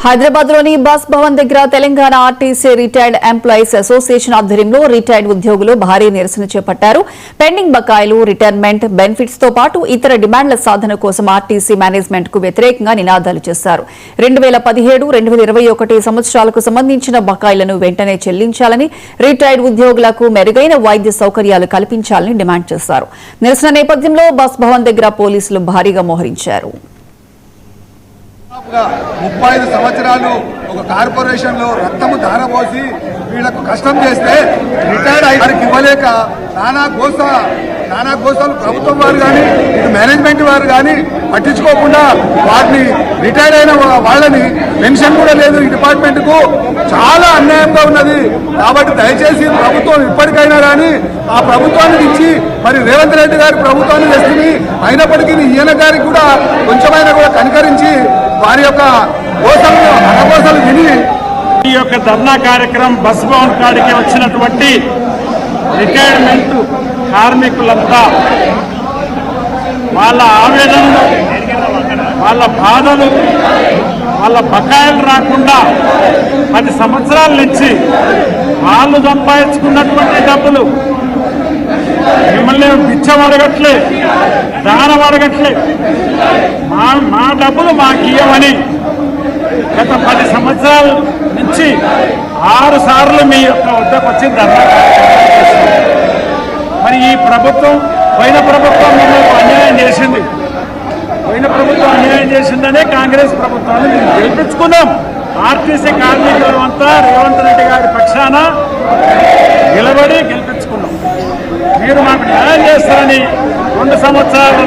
హైదరాబాద్లోని బస్ భవన్ దగ్గర Telangana RTC retired employees association ఆధ్వర్యంలో రిటైర్డ్ ఉద్యోగులు భారీ నిరసన చేపట్టారు. పెండింగ్ బకాయిలు, రిటైర్మెంట్ బెనిఫిట్స్ తో పాటు ఇతర డిమాండ్ల సాధన కోసం ఆర్టీసీ మేనేజ్మెంట్ కు వ్యతిరేకంగా నినాదాలు చేశారు. 2017-2021 సంవత్సరాలకు సంబంధించిన బకాయిలను వెంటనే చెల్లించాలని, రిటైర్డ్ ఉద్యోగులకు మెరుగైన వైద్య సౌకర్యాలు కల్పించాలని డిమాండ్ చేశారు. నిరసన నేపథ్యంలో బస్ భవన్ దగ్గర పోలీసులు భారీగా మోహరించారు. 35 సంవత్సరాలు ఒక కార్పొరేషన్ లో రక్తము ధారపోసి వీళ్లకు కష్టం చేస్తే రిటైర్డ్ అయ్యారికి ఇవ్వలేక నానా గోసాలు ప్రభుత్వం వారు కానీ ఇటు మేనేజ్మెంట్ వారు కానీ పట్టించుకోకుండా వారిని రిటైర్డ్ అయిన వాళ్ళని పెన్షన్ కూడా లేదు. ఈ డిపార్ట్మెంట్ కు చాలా అన్యాయంగా ఉన్నది. కాబట్టి దయచేసి ప్రభుత్వం ఇప్పటికైనా కానీ ఆ ప్రభుత్వానికి ఇచ్చి మరి రేవంత్ రెడ్డి గారి ప్రభుత్వాన్ని తెస్తుంది. అయినప్పటికీ ఈయన గారికి కూడా కొంచెమైనా కూడా కనికరించి వారి యొక్క గోసలు విని ఈ యొక్క ధర్నా కార్యక్రమం బస్ భవన్ కాడికి వచ్చినటువంటి రిటైర్మెంట్ కార్మికులంతా వాళ్ళ ఆవేదనలు, వాళ్ళ బాధలు, వాళ్ళ బకాయిలు రాకుండా 10 సంవత్సరాల నుంచి వాళ్ళు సంపాదించుకున్నటువంటి డబ్బులు మిమ్మల్ని బిచ్చం అడగట్లే, దానం అడగట్లే, మా డబ్బులు మాకు ఇవ్వమని గత 10 సంవత్సరాల నుంచి 6 సార్లు మీ యొక్క వద్దకు వచ్చి ధర్నా మరి ఈ ప్రభుత్వం పోయిన ప్రభుత్వం మీకు అన్యాయం చేసింది. పోయిన ప్రభుత్వం అన్యాయం చేసిందనే కాంగ్రెస్ ప్రభుత్వాన్ని మేము గెలిపించుకున్నాం. ఆర్టీసీ కార్మికులు అంతా రేవంత్ రెడ్డి గారి పక్షాన నిలబడి గెలిపించుకున్నాం. మీరు మాకు న్యాయం చేస్తారని 2 సంవత్సరాలు